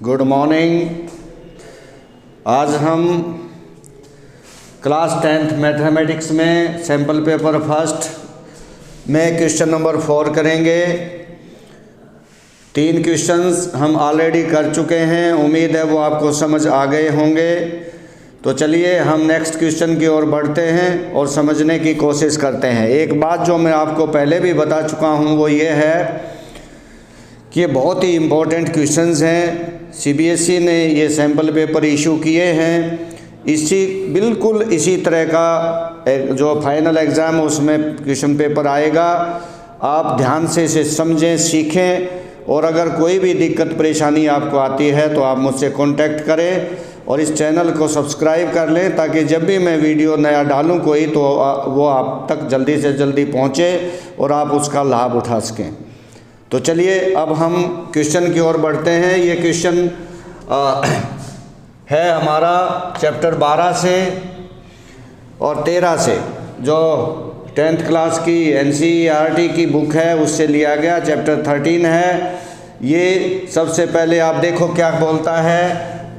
Good morning. आज हम class 10th mathematics में सैम्पल पेपर फर्स्ट में क्वेश्चन नंबर 4 करेंगे। 3 क्वेश्चंस हम ऑलरेडी कर चुके हैं, उम्मीद है वो आपको समझ आ गए होंगे। तो चलिए हम नेक्स्ट क्वेश्चन की ओर बढ़ते हैं और समझने की कोशिश करते हैं। एक बात जो मैं आपको पहले भी बता चुका हूँ वो ये है कि ये बहुत ही इम्पोर्टेंट क्वेश्चंस हैं। सीबीएसई ने ये सैम्पल पेपर इशू किए हैं। बिल्कुल इसी तरह का जो फाइनल एग्ज़ाम उसमें क्वेश्चन पेपर आएगा। आप ध्यान से इसे समझें, सीखें और अगर कोई भी दिक्कत परेशानी आपको आती है तो आप मुझसे कांटेक्ट करें और इस चैनल को सब्सक्राइब कर लें ताकि जब भी मैं वीडियो नया डालूं कोई तो वो आप तक जल्दी से जल्दी पहुंचे और आप उसका लाभ उठा सकें। तो चलिए अब हम क्वेश्चन की ओर बढ़ते हैं। ये क्वेश्चन है हमारा चैप्टर 12 से और 13 से, जो 10th क्लास की NCERT की बुक है उससे लिया गया। चैप्टर 13 है ये। सबसे पहले आप देखो क्या बोलता है,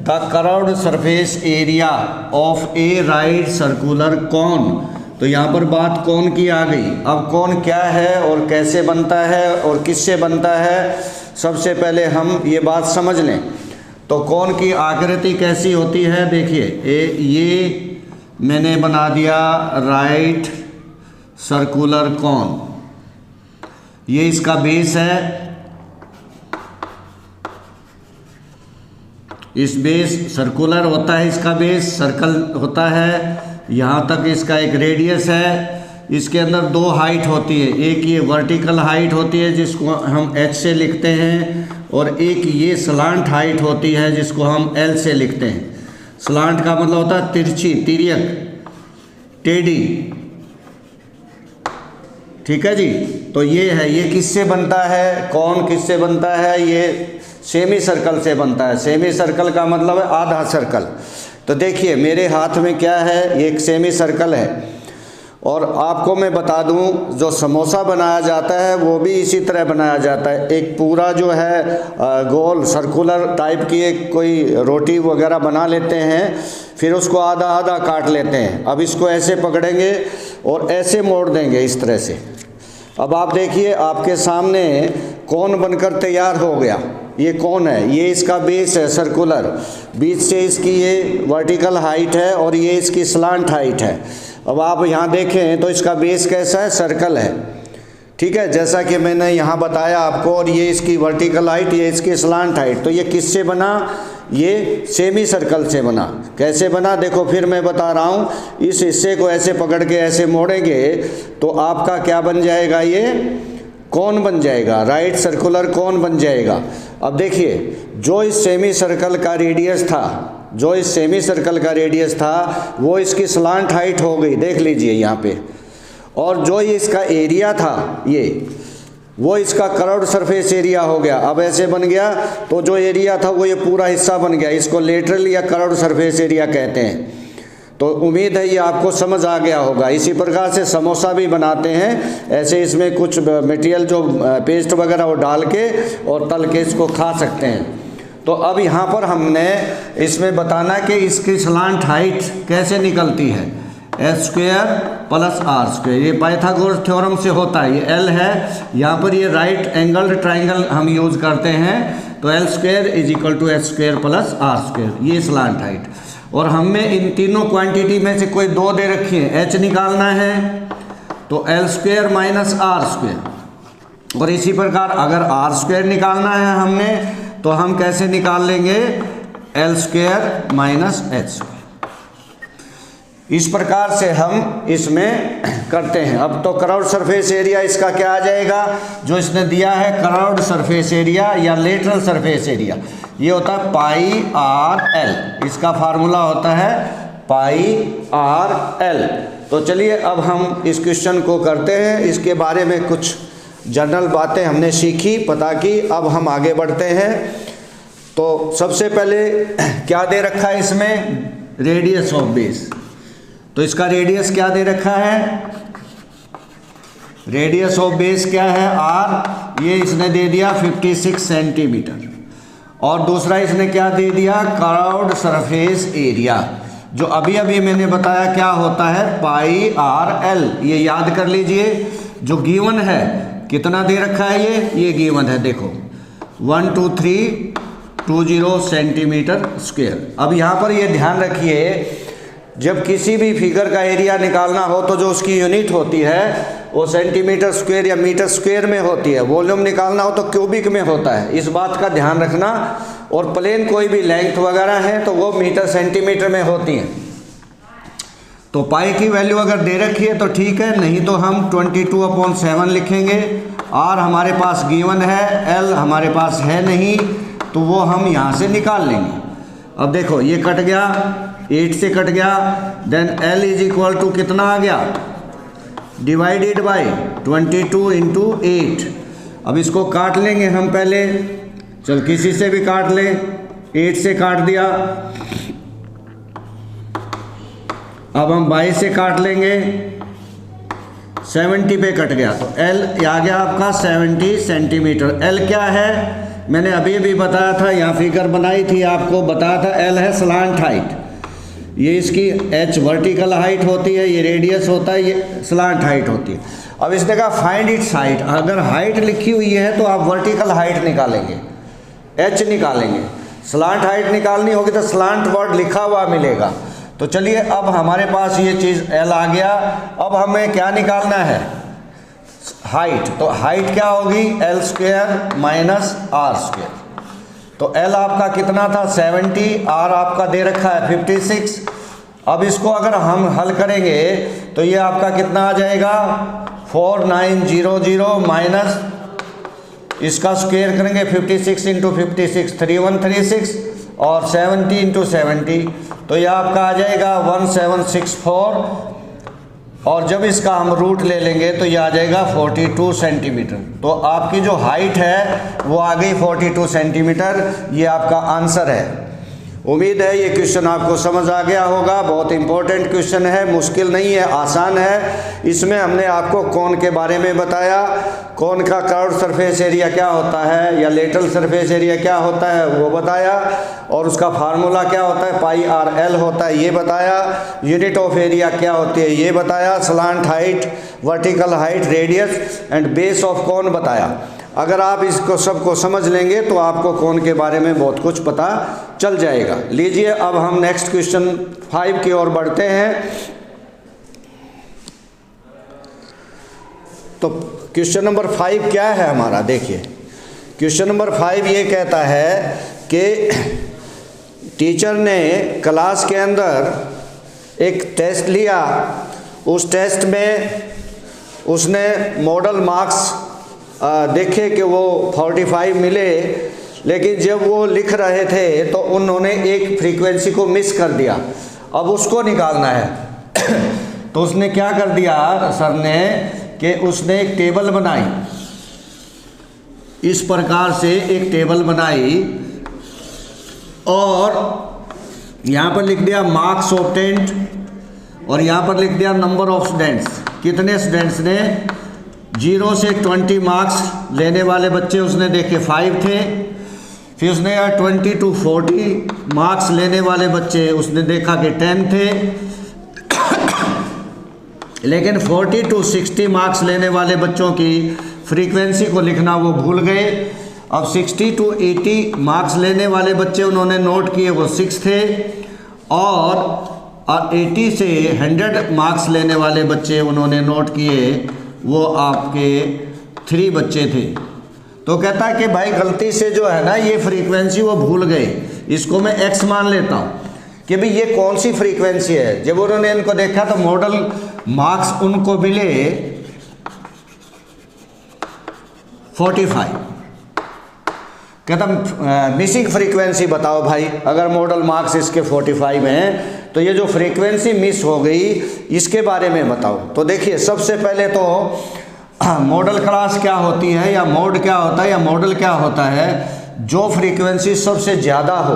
the curved surface area of a right circular cone. तो यहाँ पर बात कौन की आ गई। अब कौन क्या है और कैसे बनता है और किससे बनता है, सबसे पहले हम ये बात समझ लें। तो कौन की आकृति कैसी होती है, देखिए ये मैंने बना दिया राइट सर्कुलर कॉन। ये इसका बेस है, इस बेस सर्कुलर होता है, इसका बेस सर्कल होता है। यहाँ तक इसका एक रेडियस है। इसके अंदर 2 हाइट होती है, एक ये वर्टिकल हाइट होती है जिसको हम H से लिखते हैं और एक ये स्लांट हाइट होती है जिसको हम L से लिखते हैं। स्लांट का मतलब होता है तिरछी, तिर्यक, टेढ़ी। ठीक है जी। तो ये है, ये किससे बनता है, कौन किससे बनता है, ये सेमी सर्कल से बनता है। सेमी सर्कल का मतलब है आधा सर्कल। तो देखिए मेरे हाथ में क्या है, ये एक सेमी सर्कल है। और आपको मैं बता दूं, जो समोसा बनाया जाता है वो भी इसी तरह बनाया जाता है। एक पूरा जो है गोल सर्कुलर टाइप की एक कोई रोटी वगैरह बना लेते हैं, फिर उसको आधा आधा काट लेते हैं। अब इसको ऐसे पकड़ेंगे और ऐसे मोड़ देंगे इस तरह से। अब आप देखिए आपके सामने कौन बनकर तैयार हो गया। ये कौन है, ये इसका बेस है सर्कुलर, बीच से इसकी ये वर्टिकल हाइट है और ये इसकी स्लांट हाइट है। अब आप यहाँ देखें तो इसका बेस कैसा है, सर्कल है। ठीक है, जैसा कि मैंने यहाँ बताया आपको। और ये इसकी वर्टिकल हाइट, ये इसकी स्लांट हाइट। तो ये किससे बना, ये सेमी सर्कल से बना। कैसे बना देखो फिर मैं बता रहा हूँ। इस हिस्से को ऐसे पकड़ के ऐसे मोड़ेंगे तो आपका क्या बन जाएगा, ये कौन बन जाएगा, राइट सर्कुलर कौन बन जाएगा। अब देखिए जो इस सेमी सर्कल का रेडियस था, वो इसकी स्लांट हाइट हो गई, देख लीजिए यहाँ पे। और जो ये इसका एरिया था, वो इसका कर्व्ड सरफेस एरिया हो गया। अब ऐसे बन गया तो जो एरिया था वो ये पूरा हिस्सा बन गया। इसको लेटरल या कर्व्ड सरफेस एरिया कहते हैं। तो उम्मीद है ये आपको समझ आ गया होगा। इसी प्रकार से समोसा भी बनाते हैं, ऐसे इसमें कुछ मटेरियल जो पेस्ट वगैरह वो डाल के और तल के इसको खा सकते हैं। तो अब यहाँ पर हमने इसमें बताना कि इसकी स्लांट हाइट कैसे निकलती है, h² + r²। ये पाइथागोरस थ्योरम से होता है। ये L है, यहाँ पर ये राइट एंगल्ड ट्राइंगल हम यूज़ करते हैं। तो L² = h² + r², ये स्लांट हाइट। और हमें इन तीनों क्वांटिटी में से कोई 2 दे रखी है, h निकालना है तो L² - r²। और इसी प्रकार अगर r² निकालना है हमने तो हम कैसे निकाल लेंगे, L² - h²। इस प्रकार से हम इसमें करते हैं। अब तो कर्व्ड सरफेस एरिया इसका क्या आ जाएगा, जो इसने दिया है कर्व्ड सरफेस एरिया या लेटरल सरफेस एरिया, ये होता है πr_l। इसका फार्मूला होता है πr_l। तो चलिए अब हम इस क्वेश्चन को करते हैं। इसके बारे में कुछ जनरल बातें हमने सीखी, पता की। अब हम आगे बढ़ते हैं। तो सबसे पहले क्या दे रखा है इसमें, रेडियस ऑफ बेस। तो इसका रेडियस क्या दे रखा है, रेडियस ऑफ बेस क्या है, r। ये इसने दे दिया 56 सेंटीमीटर। और दूसरा इसने क्या दे दिया, कर्व्ड सरफेस एरिया, जो अभी अभी मैंने बताया क्या होता है, पाई आर एल। ये याद कर लीजिए, जो गिवन है कितना दे रखा है, ये गिवन है, देखो 12320 सेंटीमीटर स्क्वायर। अब यहाँ पर ये ध्यान रखिए, जब किसी भी फिगर का एरिया निकालना हो तो जो उसकी यूनिट होती है वो सेंटीमीटर स्क्वायर या मीटर स्क्वायर में होती है, वॉल्यूम निकालना हो तो क्यूबिक में होता है, इस बात का ध्यान रखना। और प्लेन कोई भी लेंथ वगैरह है तो वो मीटर सेंटीमीटर में होती है। तो पाई की वैल्यू अगर दे रखी है तो ठीक है, नहीं तो हम 22/7 लिखेंगे। आर हमारे पास गिवन है, एल हमारे पास है नहीं, तो वो हम यहाँ से निकाल लेंगे। अब देखो ये कट गया, 8 से कट गया, then L is equal to कितना आ गया, डिवाइडेड बाय 22 इंटू 8। अब इसको काट लेंगे हम पहले, चल किसी से भी काट ले, 8 से काट दिया। अब हम 22 से काट लेंगे, 70 पे कट गया, तो L आ गया आपका 70 सेंटीमीटर। L क्या है, मैंने अभी भी बताया था, यहाँ फिगर बनाई थी, आपको बताया था L है स्लांट हाइट। ये इसकी H वर्टिकल हाइट होती है, ये रेडियस होता है, ये स्लांट हाइट होती है। अब इसने कहा फाइंड इट्स हाइट, अगर हाइट लिखी हुई है तो आप वर्टिकल हाइट निकालेंगे, H निकालेंगे। स्लांट हाइट निकालनी होगी तो स्लांट वर्ड लिखा हुआ मिलेगा। तो चलिए अब हमारे पास ये चीज़ L आ गया। अब हमें क्या निकालना है, हाइट। तो हाइट क्या होगी, L square minus R square. तो L आपका कितना था 70, R आपका दे रखा है 56। अब इसको अगर हम हल करेंगे तो ये आपका कितना आ जाएगा, 4900 माइनस इसका स्क्वायर करेंगे 56 इंटू 56 3136 और 70 इंटू 70, तो ये आपका आ जाएगा 1764। और जब इसका हम रूट ले लेंगे तो ये आ जाएगा 42 सेंटीमीटर। तो आपकी जो हाइट है वो आ गई 42 सेंटीमीटर। ये आपका आंसर है। उम्मीद है ये क्वेश्चन आपको समझ आ गया होगा। बहुत इंपॉर्टेंट क्वेश्चन है, मुश्किल नहीं है, आसान है। इसमें हमने आपको कोन के बारे में बताया, कोन का कर्व्ड सरफेस एरिया क्या होता है या लेटरल सरफेस एरिया क्या होता है वो बताया, और उसका फार्मूला क्या होता है, पाई आर एल होता है ये बताया, यूनिट ऑफ एरिया क्या होती है ये बताया, slant height, vertical height, radius and base of cone बताया। अगर आप इसको सबको समझ लेंगे तो आपको कोन के बारे में बहुत कुछ पता चल जाएगा। लीजिए अब हम नेक्स्ट क्वेश्चन 5 की ओर बढ़ते हैं। तो क्वेश्चन नंबर 5 क्या है हमारा, देखिए क्वेश्चन नंबर 5 ये कहता है कि टीचर ने क्लास के अंदर एक टेस्ट लिया, उस टेस्ट में उसने मॉडल मार्क्स देखे कि वो 45 मिले, लेकिन जब वो लिख रहे थे तो उन्होंने एक फ्रीक्वेंसी को मिस कर दिया। अब उसको निकालना है। तो उसने क्या कर दिया सर ने कि उसने एक टेबल बनाई, इस प्रकार से एक टेबल बनाई और यहाँ पर लिख दिया मार्क्स ऑब्टेन्ड और यहाँ पर लिख दिया नंबर ऑफ स्टूडेंट्स। कितने स्टूडेंट्स ने 0 से 20 मार्क्स लेने वाले बच्चे उसने देखे 5 थे। फिर उसने 20 to 40 मार्क्स लेने वाले बच्चे उसने देखा कि 10 थे। लेकिन 40 to 60 मार्क्स लेने वाले बच्चों की फ्रीक्वेंसी को लिखना वो भूल गए। अब 60 to 80 मार्क्स लेने वाले बच्चे उन्होंने नोट किए वो 6 थे, और 80 से 100 मार्क्स लेने वाले बच्चे उन्होंने नोट किए वो आपके 3 बच्चे थे। तो कहता है कि भाई गलती से जो है ना ये फ्रीक्वेंसी वो भूल गए, इसको मैं x मान लेता हूँ कि भाई ये कौन सी फ्रीक्वेंसी है। जब उन्होंने इनको देखा तो मॉडल मार्क्स उनको मिले 45। कहता मिसिंग फ्रीक्वेंसी बताओ भाई, अगर मॉडल मार्क्स इसके 45 हैं तो ये जो फ्रीक्वेंसी मिस हो गई इसके बारे में बताओ। तो देखिए सबसे पहले तो मॉडल क्लास क्या होती है या मोड क्या होता है या मॉडल क्या होता है, जो फ्रीक्वेंसी सबसे ज़्यादा हो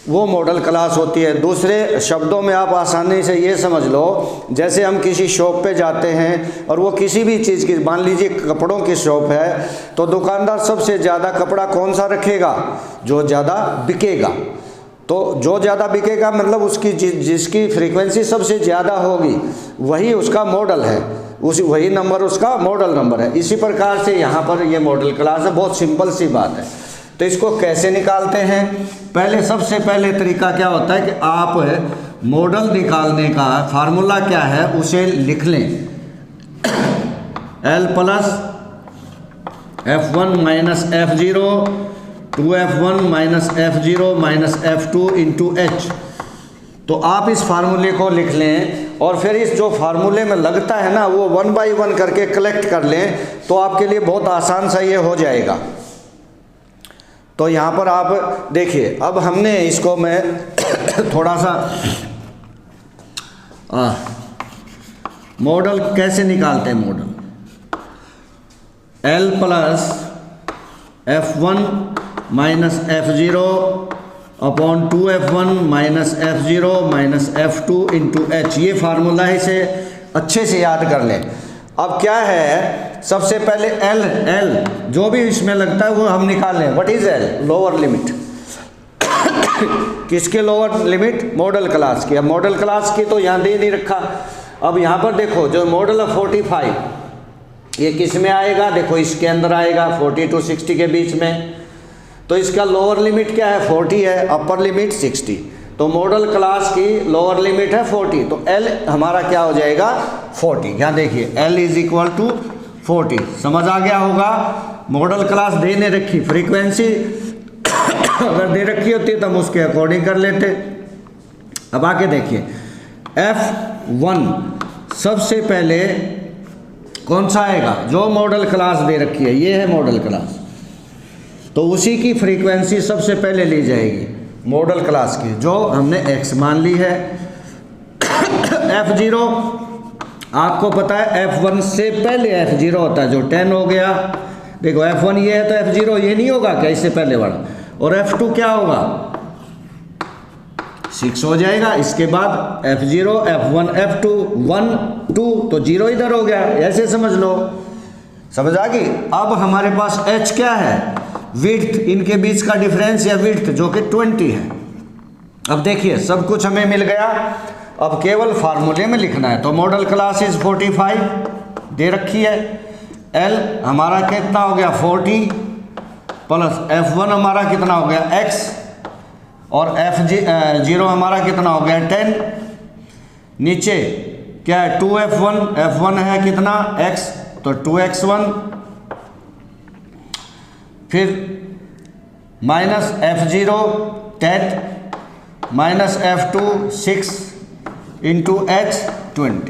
वो मॉडल क्लास होती है। दूसरे शब्दों में आप आसानी से ये समझ लो, जैसे हम किसी शॉप पे जाते हैं और वो किसी भी चीज़ की, मान लीजिए कपड़ों की शॉप है, तो दुकानदार सबसे ज़्यादा कपड़ा कौन सा रखेगा? जो ज़्यादा बिकेगा। तो जो ज़्यादा बिकेगा मतलब उसकी जिसकी फ्रीक्वेंसी सबसे ज़्यादा होगी वही उसका मॉडल है, वही नंबर उसका मॉडल नंबर है। इसी प्रकार से यहाँ पर ये मॉडल क्लास है। बहुत सिंपल सी बात है। तो इसको कैसे निकालते हैं? सबसे पहले तरीका क्या होता है कि आप मॉडल निकालने का फार्मूला क्या है उसे लिख लें। L plus F1 minus F0 2F1 minus F0 minus F2 into H। तो आप इस फार्मूले को लिख लें और फिर इस जो फार्मूले में लगता है ना वो 1 बाई 1 करके कलेक्ट कर लें, तो आपके लिए बहुत आसान सा ये हो जाएगा। तो यहाँ पर आप देखिए, अब हमने इसको मैं थोड़ा सा मॉडल कैसे निकालते हैं। Model L plus F1 minus F0 upon 2F1 minus F0 minus F2 into H, ये फार्मूला है, इसे अच्छे से याद कर लें। अब क्या है, सबसे पहले L जो भी इसमें लगता है वो हम निकाल लें। What is L? Lower limit. किसके लोअर लिमिट? मॉडल क्लास की। अब मॉडल क्लास की तो यहाँ दे नहीं रखा। अब यहाँ पर देखो जो मॉडल है 45, ये किस में आएगा? देखो इसके अंदर आएगा 40 to 60 के बीच में। तो इसका लोअर लिमिट क्या है? 40 है, अपर लिमिट 60। तो मॉडल क्लास की लोअर लिमिट है 40, तो L हमारा क्या हो जाएगा? 40। यहाँ देखिए L इज इक्वल टू 40। समझ आ गया होगा। मॉडल क्लास देने रखी, फ्रीक्वेंसी अगर दे रखी होती तो हम उसके अकॉर्डिंग कर लेते। अब आके देखिए F1 सबसे पहले कौन सा आएगा? जो मॉडल क्लास दे रखी है, ये है मॉडल क्लास, तो उसी की फ्रीक्वेंसी सबसे पहले ली जाएगी मॉडल क्लास की, जो हमने x मान ली है। F0 आपको पता है F1 से पहले F0 होता है, जो 10 हो गया। देखो F1 ये है तो F0 ये नहीं होगा क्या? इससे पहले वाला। और F2 क्या होगा? 6 हो जाएगा। इसके बाद F0 F1 F2 1 2, तो 0 इधर हो गया। ऐसे समझ लो। समझ आ गई। अब हमारे पास H क्या है? विड्थ, इनके बीच का डिफरेंस या विड्थ, जो कि 20 है। अब देखिए सब कुछ हमें मिल गया। अब केवल फार्मूले में लिखना है। तो मॉडल क्लास इज 45 दे रखी है। L हमारा कितना हो गया? 40 प्लस F1 हमारा कितना हो गया? X, और F0 हमारा कितना हो गया? 10। नीचे क्या है? 2F1, F1 है कितना? X, तो 2X1, फिर minus F0 10 minus F2 6 into H 20।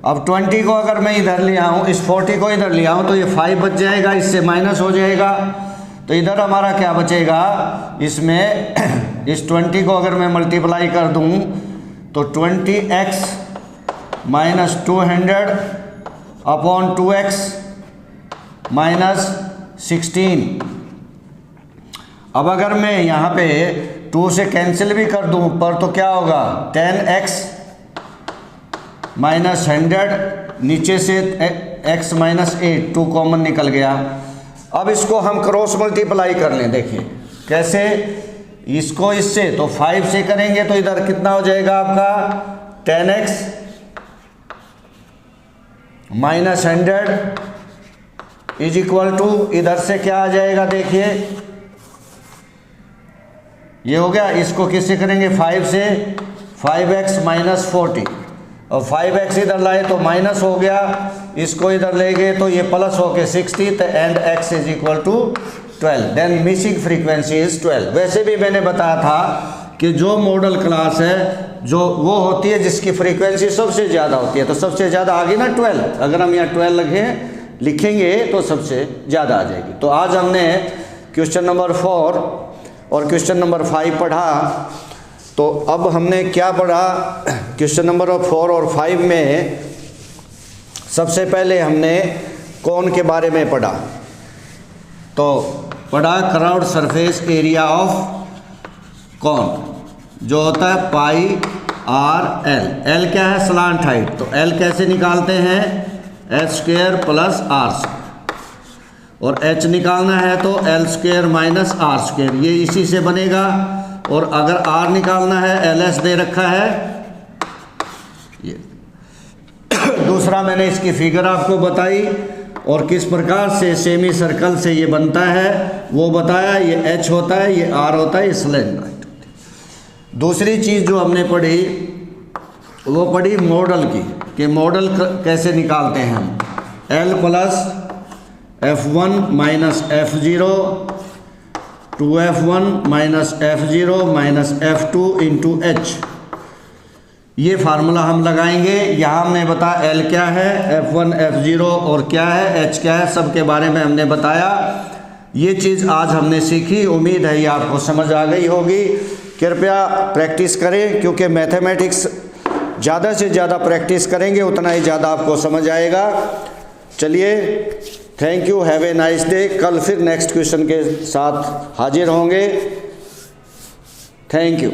अब 20 को अगर मैं इधर ले आऊँ, इस 40 को इधर ले आऊँ, तो ये 5 बच जाएगा, इससे माइनस हो जाएगा। तो इधर हमारा क्या बचेगा? इसमें इस 20 को अगर मैं मल्टीप्लाई कर दूँ तो 20x minus 200 upon 2x minus 16। अब अगर मैं यहाँ पे 2 से कैंसिल भी कर दूँ ऊपर, तो क्या होगा? 10x माइनस 100, नीचे से x माइनस 8, 2 कॉमन निकल गया। अब इसको हम क्रॉस मल्टीप्लाई कर लें। देखिए कैसे, इसको इससे तो 5 से करेंगे तो इधर कितना हो जाएगा आपका? 10x minus 100 is equal to, इधर से क्या आ जाएगा? देखिए ये हो गया। इसको किससे करेंगे? 5 से 5x माइनस 40, और 5x इधर लाए तो माइनस हो गया, इसको इधर ले गए तो ये प्लस हो के 60, तो and x is equal to 12। Then missing frequency is 12। वैसे भी मैंने बताया था कि जो मॉडल क्लास है जो वो होती है जिसकी फ्रीक्वेंसी सबसे ज़्यादा होती है, तो सबसे ज़्यादा आ गई ना 12। अगर हम यहाँ 12 लिखेंगे तो सबसे ज़्यादा आ जाएगी। तो आज हमने क्वेश्चन नंबर 4 और क्वेश्चन नंबर 5 पढ़ा। तो अब हमने क्या पढ़ा? क्वेश्चन नंबर 4 और 5 में सबसे पहले हमने कौन के बारे में पढ़ा? तो पढ़ा क्राउड सरफेस एरिया ऑफ कौन जो होता है पाई आर एल। एल क्या है? Slant height. तो एल कैसे निकालते हैं? H square plus R square, और एच निकालना है तो L square minus R square, ये इसी से बनेगा। और अगर आर निकालना है, एल एस दे रखा है ये। दूसरा मैंने इसकी फिगर आपको बताई और किस प्रकार से सेमी सर्कल से ये बनता है वो बताया। ये एच होता है, ये आर होता है, ये स्लैंट हाइट होती है। दूसरी चीज़ जो हमने पढ़ी वो पढ़ी मॉडल की, कि मॉडल कैसे निकालते हैं हम। L plus F1 minus F0 2F1 minus F0 minus F2 into H, ये फार्मूला हम लगाएंगे। यहाँ हमने बताया L क्या है, F1 F0 और क्या है H क्या है, सब के बारे में हमने बताया। ये चीज़ आज हमने सीखी, उम्मीद है ये आपको समझ आ गई होगी। कृपया प्रैक्टिस करें, क्योंकि मैथमेटिक्स ज़्यादा से ज़्यादा प्रैक्टिस करेंगे उतना ही ज़्यादा आपको समझ आएगा। चलिए, thank you, have a nice day. कल फिर नेक्स्ट क्वेश्चन के साथ हाजिर होंगे। Thank you.